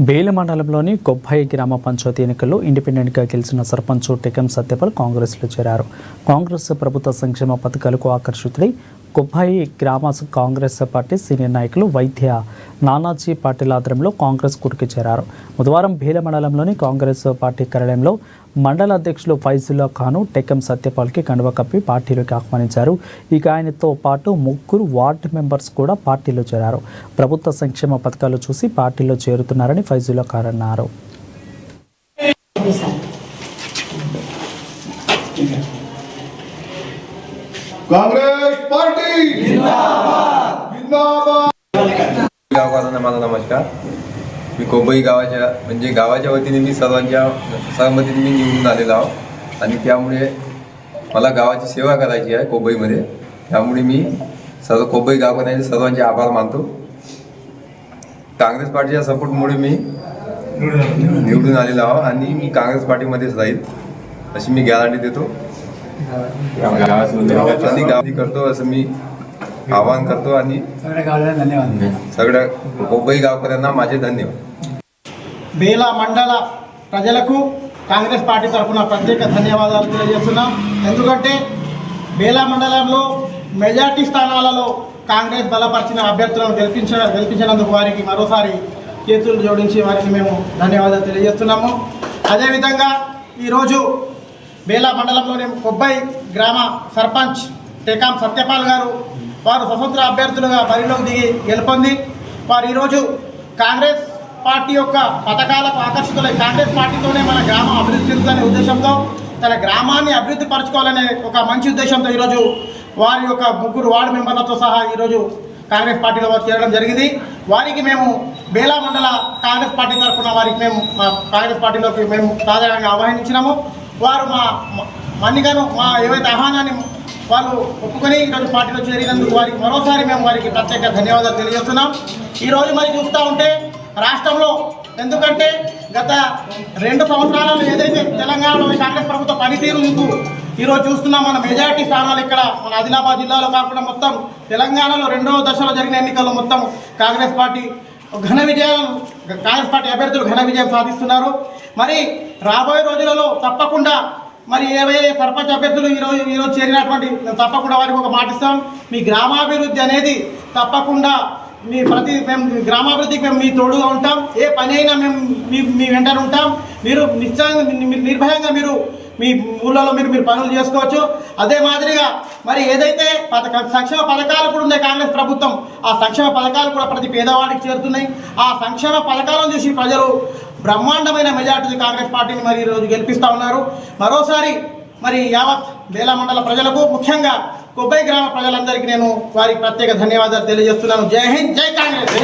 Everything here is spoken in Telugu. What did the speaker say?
బేల మండలంలోని కొబ్బాయి గ్రామ పంచాయతీ ఎన్నికల్లో ఇండిపెండెంట్గా గెలిచిన సర్పంచ్ టెకం సత్యపాల్ కాంగ్రెస్లో చేరారు. కాంగ్రెస్ ప్రభుత్వ సంక్షేమ పథకాలకు ఆకర్షితుడై కొబ్బాయి గ్రామ కాంగ్రెస్ పార్టీ సీనియర్ నాయకులు వైద్య నానాజీ పాటిల్ ఆధ్వర్యంలో కాంగ్రెస్ కురికి చేరారు. బుధవారం బేల మండలంలోని కాంగ్రెస్ పార్టీ కార్యాలయంలో మండల అధ్యక్షులు ఫైజుల్లా ఖాను టెకం సత్యపాల్కి కండువ కప్పి పార్టీలోకి ఆహ్వానించారు. ఇక ఆయనతో పాటు 3 వార్డు మెంబర్స్ కూడా పార్టీలో చేరారు. ప్రభుత్వ సంక్షేమ పథకాలు చూసి పార్టీలో చేరుతున్నారని ఫైజుల్లా ఖాన్ అన్నారు. काँग्रेस पार्टी जिंदाबाद जिंदाबाद. गावकरांना माझा नमस्कार. मी कोब्बाई गावाच्या म्हणजे गावाच्या वतीने मी सर्वांच्या सहमतीने मी निवडून आलेलो आहो आणि त्यामुळे मला गावाची सेवा करायची आहे कोब्बाईमध्ये. त्यामुळे मी सर्व कोब्बाई गावकऱ्यांचे सर्वांचे आभार मानतो. काँग्रेस पार्टीच्या सपोर्टमुळे मी निवडून आलेलो आहो आणि मी काँग्रेस पार्टीमध्येच राहील अशी मी गॅरंटी देतो आणि गावी करतो असं मी आवाहन करतो आणि सगळ्या कोब्बाई गावकऱ्यांना माझे धन्यवाद. బేల మండల ప్రజలకు కాంగ్రెస్ పార్టీ తరఫున ప్రత్యేక ధన్యవాదాలు తెలియజేస్తున్నాం. ఎందుకంటే బేల మండలంలో మెజార్టీ స్థానాలలో కాంగ్రెస్ బలపరిచిన అభ్యర్థులను గెలిపించినందుకు వారికి మరోసారి చేతులు జోడించి వారికి మేము ధన్యవాదాలు తెలియజేస్తున్నాము. అదేవిధంగా ఈరోజు బేల మండలంలోని కొబ్బాయి గ్రామ సర్పంచ్ టెకం సత్యపాల్ గారు వారు స్వతంత్ర అభ్యర్థులుగా బరిలోకి దిగి గెలుపొంది వారు ఈరోజు కాంగ్రెస్ పార్టీ యొక్క పథకాలకు ఆకర్షితులై కాంగ్రెస్ పార్టీతోనే మన గ్రామం అభివృద్ధి చెందుతున్న ఉద్దేశంతో తన గ్రామాన్ని అభివృద్ధి పరచుకోవాలనే ఒక మంచి ఉద్దేశంతో ఈరోజు వారి యొక్క 3 వార్డు మెంబర్లతో సహా ఈరోజు కాంగ్రెస్ పార్టీలో వారు చేరడం జరిగింది. వారికి మేము బేల మండల కాంగ్రెస్ పార్టీ తరఫున వారికి మేము కాంగ్రెస్ పార్టీలోకి మేము సాధారణంగా ఆహ్వానించినాము. వారు మా మన్నికను మా ఏవైతే ఆహ్వానాన్ని వాళ్ళు ఒప్పుకొని ఈరోజు పార్టీలో చేరినందుకు వారికి మరోసారి మేము వారికి ప్రత్యేక ధన్యవాదాలు తెలియజేస్తున్నాం. ఈరోజు మరి చూస్తూ ఉంటే రాష్ట్రంలో ఎందుకంటే గత 2 సంవత్సరాలలో ఏదైతే తెలంగాణలో కాంగ్రెస్ ప్రభుత్వ పనితీరు ఈరోజు చూస్తున్నాం. మన మెజారిటీ స్థానాలు ఇక్కడ మన ఆదిలాబాద్ జిల్లాలో కాకుండా మొత్తం తెలంగాణలో 2వ దశలో జరిగిన ఎన్నికల్లో మొత్తం కాంగ్రెస్ పార్టీ కాంగ్రెస్ పార్టీ అభ్యర్థులు ఘన విజయం సాధిస్తున్నారు. మరి రాబోయే రోజులలో తప్పకుండా మరి ఏవైతే సర్పంచ్ అభ్యర్థులు ఈరోజు చేరినటువంటి తప్పకుండా వారికి ఒక మాట ఇస్తాం. మీ గ్రామాభివృద్ధి అనేది తప్పకుండా మేము గ్రామాభివృద్ధికి మేము మీ తోడుగా ఉంటాం. ఏ పని అయినా మేము మీ వెంట ఉంటాం. మీరు నిశ్చయంగా నిర్భయంగా మీరు మీ ఊళ్ళలో మీరు పనులు చేసుకోవచ్చు. అదే మాదిరిగా మరి ఏదైతే సంక్షేమ పథకాలు కూడా ఉన్నాయి కాంగ్రెస్ ప్రభుత్వం, ఆ సంక్షేమ పథకాలు కూడా ప్రతి పేదవాడికి చేరుతున్నాయి. ఆ సంక్షేమ పథకాలను చూసి ప్రజలు బ్రహ్మాండమైన మెజార్టీ కాంగ్రెస్ పార్టీని మరి ఈరోజు గెలిపిస్తూ ఉన్నారు. మరోసారి మరి యావత్ బేల మండల ప్రజలకు ముఖ్యంగా కొబ్బాయి గ్రామ ప్రజలందరికీ నేను వారికి ప్రత్యేక ధన్యవాదాలు తెలియజేస్తున్నాను. జై హింద్, జై కాంగ్రెస్.